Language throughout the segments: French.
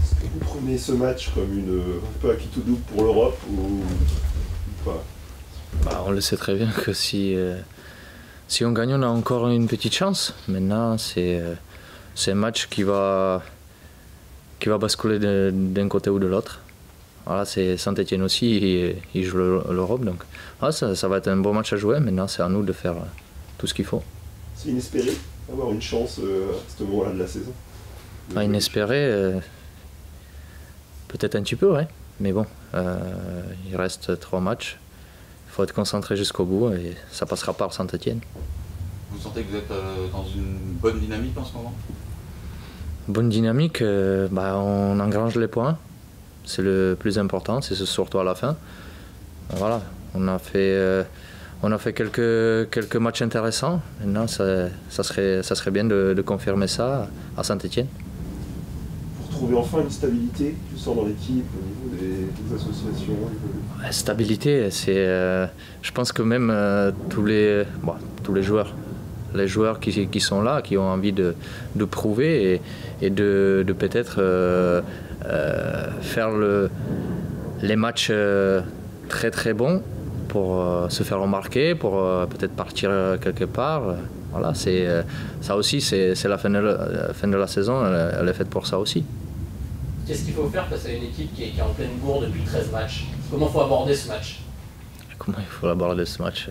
Est-ce que vous prenez ce match comme un peu à qui tout double pour l'Europe ou pas? Bah, on le sait très bien que si on gagne, on a encore une petite chance. Maintenant, c'est un match qui va basculer d'un côté ou de l'autre. Voilà, c'est Saint-Etienne aussi, il joue l'Europe. Donc voilà, ça va être un bon match à jouer. Maintenant, c'est à nous de faire tout ce qu'il faut. C'est inespéré d'avoir une chance à ce moment-là de la saison? Inespéré, peut-être un petit peu, ouais. Mais bon, il reste 3 matchs. Il faut être concentré jusqu'au bout et ça passera par Saint-Etienne. Vous sentez que vous êtes dans une bonne dynamique en ce moment? Bonne dynamique, on engrange les points. C'est le plus important, c'est surtout à la fin. Voilà, on a fait quelques matchs intéressants. Maintenant, ça serait bien de confirmer ça à Saint-Etienne. Pour trouver enfin une stabilité, tu sens dans l'équipe, au niveau des associations? La stabilité, je pense que même tous les joueurs, les joueurs qui sont là, qui ont envie de prouver et de peut-être faire les matchs très très bons pour se faire remarquer, pour peut-être partir quelque part. Voilà, ça aussi, c'est la fin de la saison, elle est faite pour ça aussi. Qu'est-ce qu'il faut faire face à une équipe qui est en pleine bourre depuis 13 matchs? Comment il faut aborder ce match? Comment il faut aborder ce match?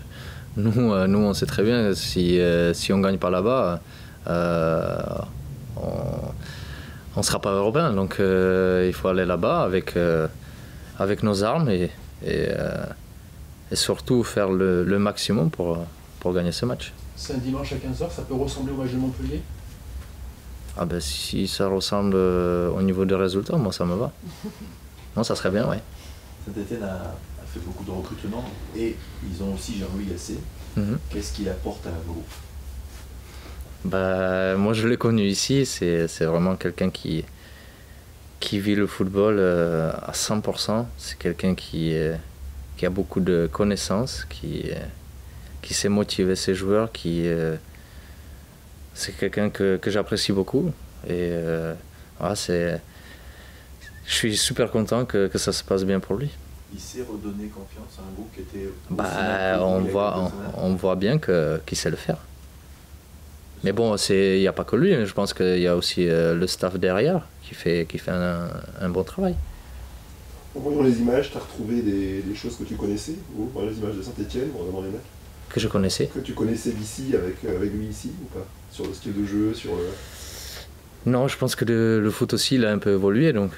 Nous, on sait très bien que si on ne gagne pas là-bas, on ne sera pas européen. Donc il faut aller là-bas avec nos armes et surtout faire le maximum pour gagner ce match. C'est un dimanche à 15h, ça peut ressembler au match de Montpellier? Ah ben, si ça ressemble au niveau des résultats, moi ça me va. Moi ça serait bien, oui. Saint-Etienne a fait beaucoup de recrutements et ils ont aussi Jean-Louis Gasset. Qu'est-ce qu'il apporte à vous? Moi je l'ai connu ici, c'est vraiment quelqu'un qui vit le football à 100%. C'est quelqu'un qui a beaucoup de connaissances, qui sait motiver ses joueurs, c'est quelqu'un que j'apprécie beaucoup. Et voilà, je suis super content que ça se passe bien pour lui. Il sait redonner confiance à un groupe qui était... On voit bien qu'il sait le faire. Mais bon, il n'y a pas que lui, je pense qu'il y a aussi le staff derrière qui fait un bon travail. En voyant les images, tu as retrouvé des choses que tu connaissais? Ou les images de Saint-Etienne, vraiment les mecs que je connaissais? Que tu connaissais d'ici, avec lui ici, ou pas? Sur le style de jeu, sur le... Non, je pense que le foot aussi, il a un peu évolué, donc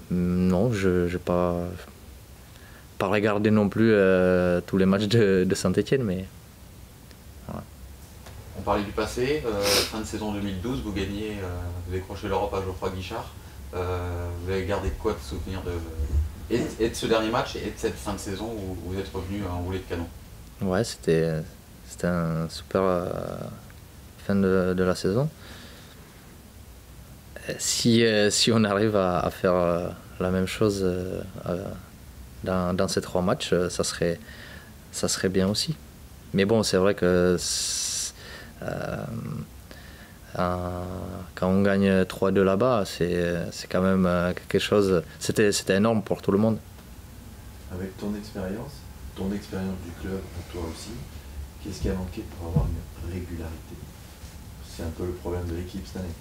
non, je n'ai pas regardé non plus tous les matchs de Saint-Etienne, mais... Voilà. On parlait du passé, fin de saison 2012, vous gagnez, vous décrochez l'Europe à Geoffroy Guichard. Vous avez gardé quoi de souvenir de ce dernier match et de cette fin de saison où vous êtes revenu en roulet de canon? Ouais, c'était un super fin de la saison. Si on arrive à faire la même chose dans ces 3 matchs, ça serait bien aussi. Mais bon, c'est vrai que quand on gagne 3-2 là-bas, c'est quand même quelque chose. C'était énorme pour tout le monde. Avec ton expérience du club, pour toi aussi, qu'est-ce qui a manqué pour avoir une régularité? C'est un peu le problème de l'équipe cette année.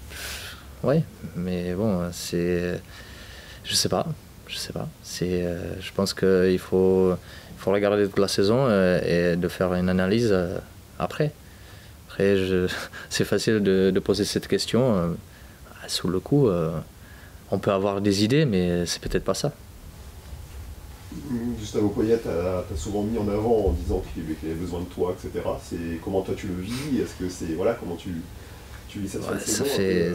Oui, mais bon, je sais pas. Je pense qu'il faut regarder toute la saison et de faire une analyse après. Après, c'est facile de poser cette question. Sous le coup, on peut avoir des idées, mais c'est peut-être pas ça. Gustavo Poyet t'a souvent mis en avant en disant qu'il avait besoin de toi, etc. Comment toi tu le vis? Est-ce que c'est... Voilà, comment tu vis cette fin de saison?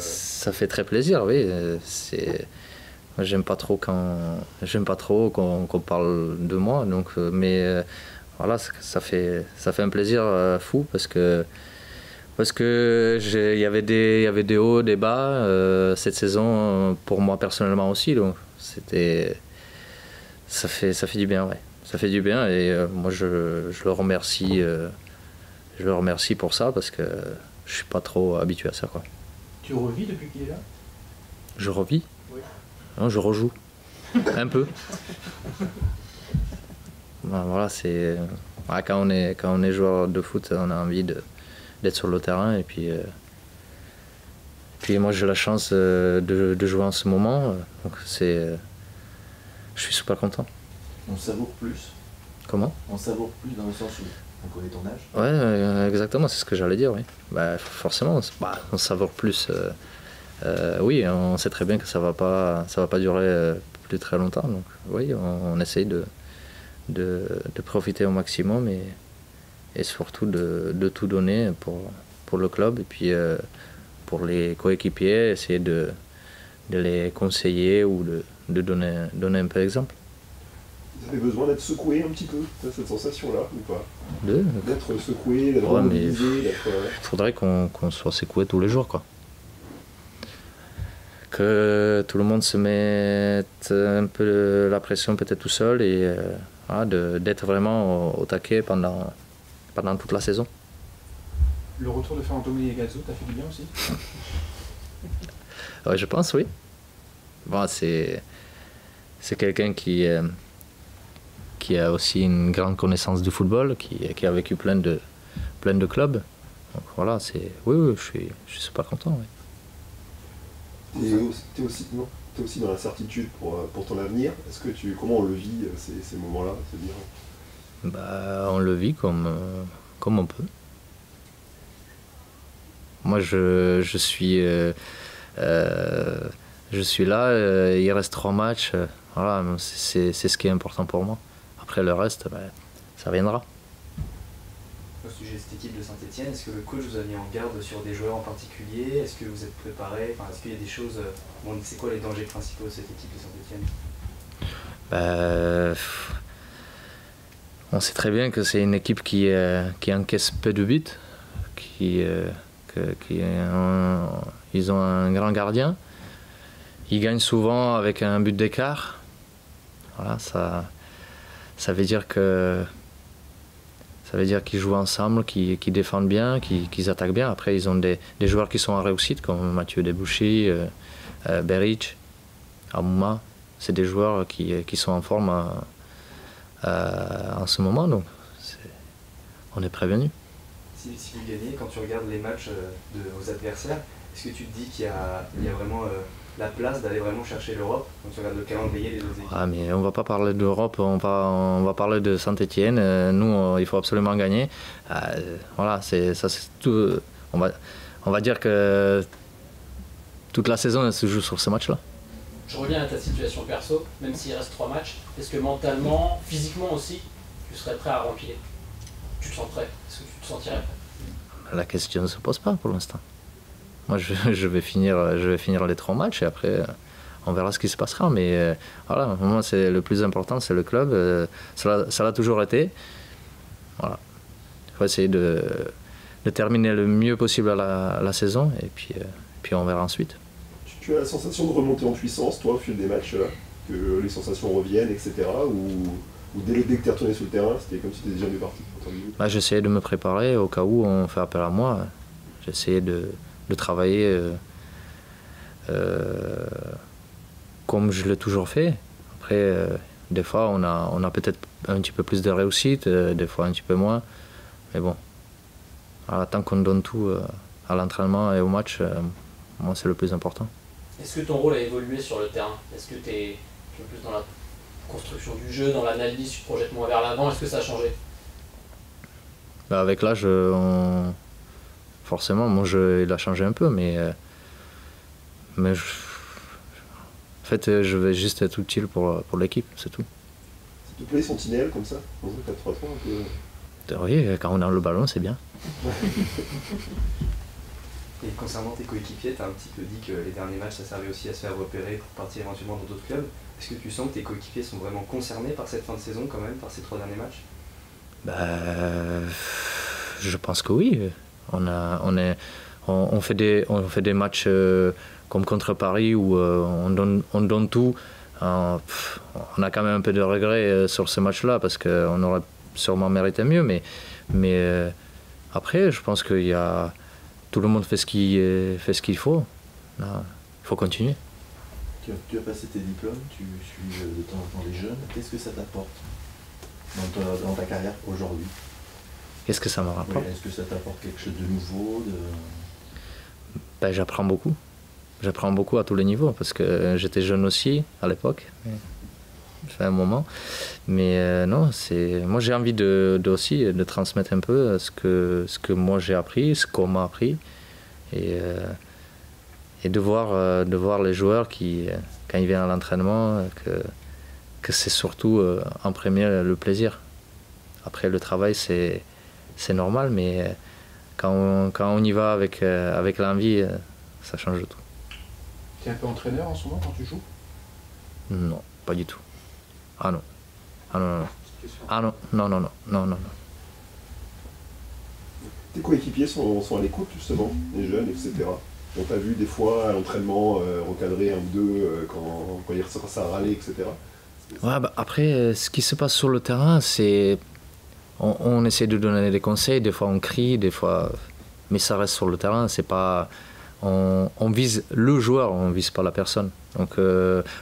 Ça fait très plaisir, oui. Moi, j'aime pas trop qu'on parle de moi, donc, mais voilà, ça fait un plaisir fou parce que il y avait des hauts, des bas cette saison pour moi personnellement aussi, donc ça fait du bien, ouais. Ça fait du bien et moi je le remercie pour ça parce que je suis pas trop habitué à ça, quoi. Tu revis depuis qu'il est là? Je revis? Non, je rejoue. Un peu. Ben, voilà, c'est... Ouais, quand on est joueur de foot, on a envie d'être sur le terrain. Et puis moi, j'ai la chance de jouer en ce moment. Donc je suis super content. On savoure plus. Comment? On savoure plus dans le sens où on connaît ton âge. Ouais, exactement, c'est ce que j'allais dire, oui. Bah, forcément, on savoure plus. Oui, on sait très bien que ça va pas durer plus très longtemps. Donc oui, on essaye de profiter au maximum et surtout de tout donner pour le club et puis pour les coéquipiers, essayer de les conseiller ou de donner un peu l'exemple. Vous avez besoin d'être secoué un petit peu, t'as cette sensation-là ou pas? D'être secoué, d'être ouais, mobilisé, il faudrait qu'on soit secoué tous les jours, quoi. Que tout le monde se mette un peu la pression peut-être tout seul et voilà, d'être vraiment au taquet pendant toute la saison. Le retour de Fernando Menegasso, t'as fait du bien aussi? Ouais, je pense, oui. Bon, c'est quelqu'un qui a aussi une grande connaissance du football, qui a vécu plein de clubs. Donc voilà, oui, je suis super content. Oui. T'es aussi dans l'incertitude pour ton avenir. Comment on le vit ces moments-là, On le vit comme on peut. Moi, je suis là. Il reste 3 matchs. Voilà, c'est ce qui est important pour moi. Après le reste, ça viendra. Au sujet de cette équipe de Saint-Etienne, est-ce que le coach vous a mis en garde sur des joueurs en particulier? Est-ce que vous êtes préparé? Est-ce qu'il y a des choses... c'est quoi les dangers principaux de cette équipe de Saint-Etienne? On sait très bien que c'est une équipe qui encaisse peu de buts, ils ont un grand gardien. Ils gagnent souvent avec un but d'écart. Voilà, ça veut dire qu'ils jouent ensemble, qu'ils défendent bien, qu'ils attaquent bien. Après, ils ont des joueurs qui sont en réussite, comme Mathieu Debuchy, Beric, Amouma. C'est des joueurs qui sont en forme en ce moment, donc on est prévenus. Si vous gagnez, quand tu regardes les matchs de vos adversaires, est-ce que tu te dis qu'il y a vraiment la place d'aller vraiment chercher l'Europe quand tu regardes le calendrier des autres équipes? Ah, mais on ne va pas parler d'Europe, on va parler de Saint-Etienne. Nous, il faut absolument gagner. Voilà, c'est tout. On va dire que toute la saison elle se joue sur ce match-là. Je reviens à ta situation perso, même s'il reste 3 matchs, est-ce que mentalement, physiquement aussi, tu serais prêt à remplir? Tu te sens prêt? Est-ce que tu te sentirais prêt? La question ne se pose pas pour l'instant. Moi, je vais finir les 3 matchs et après, on verra ce qui se passera. Mais voilà, moi, le plus important, c'est le club. Ça l'a toujours été. Voilà. Il faut essayer de terminer le mieux possible la saison et puis on verra ensuite. Tu as la sensation de remonter en puissance, toi, au fil des matchs, que les sensations reviennent, etc. Ou dès que tu es retourné sur le terrain, c'était comme si tu étais déjà parti? J'essayais de me préparer au cas où on fait appel à moi. J'essayais de travailler comme je l'ai toujours fait. Après, des fois, on a peut-être un petit peu plus de réussite, des fois un petit peu moins. Mais bon, tant qu'on donne tout à l'entraînement et au match, moi, c'est le plus important. Est-ce que ton rôle a évolué sur le terrain? Est-ce que tu es plus dans la construction du jeu, dans l'analyse, tu te projettes moins vers l'avant? Est-ce que ça a changé? Avec l'âge, forcément, mon jeu il a changé un peu, mais en fait, je vais juste être utile pour l'équipe, c'est tout. Ça te plaît, Sentinelle, comme ça, dans un 4-3-3 un peu? Oui, quand on a le ballon, c'est bien. Et concernant tes coéquipiers, tu as un petit peu dit que les derniers matchs, ça servait aussi à se faire repérer pour partir éventuellement dans d'autres clubs. Est-ce que tu sens que tes coéquipiers sont vraiment concernés par cette fin de saison quand même, par ces 3 derniers matchs? Je pense que oui. On fait des matchs comme contre Paris où on donne tout. On a quand même un peu de regret sur ce match-là parce qu'on aurait sûrement mérité mieux. Mais après, je pense qu'il y a... Tout le monde fait ce qu'il faut. Là, il faut continuer. Tu as passé tes diplômes, tu suis de temps en temps les jeunes. Qu'est-ce que ça t'apporte dans ta carrière aujourd'hui? Qu'est-ce que ça me rapporte? Est-ce que ça t'apporte quelque chose de nouveau Ben, j'apprends beaucoup. J'apprends beaucoup à tous les niveaux parce que j'étais jeune aussi à l'époque. Ça fait un moment. Mais non, moi j'ai envie aussi de transmettre un peu ce que moi j'ai appris, ce qu'on m'a appris. Et de voir les joueurs qui, quand ils viennent à l'entraînement, que c'est surtout en premier le plaisir. Après le travail c'est normal, mais quand on y va avec l'envie, ça change tout. Tu es un peu entraîneur en ce moment quand tu joues? Non, pas du tout. Ah non. Ah non, non, non. Ah non, non, non, non, non, non. Tes coéquipiers sont à l'écoute justement, les jeunes, etc. On t'a vu des fois à l'entraînement recadrer un ou deux quand il ressort ça à râler, etc. Ouais, bah après, ce qui se passe sur le terrain, c'est... On essaie de donner des conseils, des fois on crie, des fois... Mais ça reste sur le terrain, c'est pas... On vise le joueur, on vise pas la personne. Donc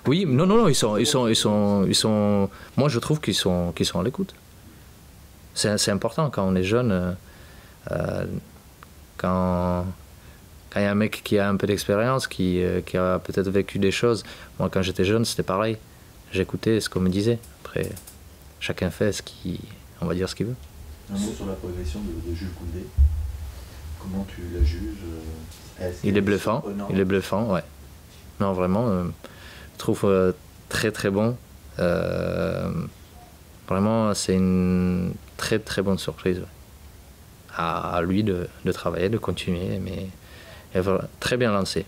oui, non, non, non, ils sont... Moi je trouve qu'ils sont à l'écoute. C'est important quand on est jeune, quand il y a un mec qui a un peu d'expérience, qui a peut-être vécu des choses. Moi quand j'étais jeune c'était pareil. J'écoutais ce qu'on me disait. Après, chacun fait on va dire ce qu'il veut. Un mot sur la progression de Jules Koundé. Comment tu la juges? Il est bluffant. Il est bluffant, ouais. Non, vraiment, je trouve très très bon. Vraiment, c'est une très très bonne surprise. Ouais. À lui de travailler, de continuer, mais très bien lancé.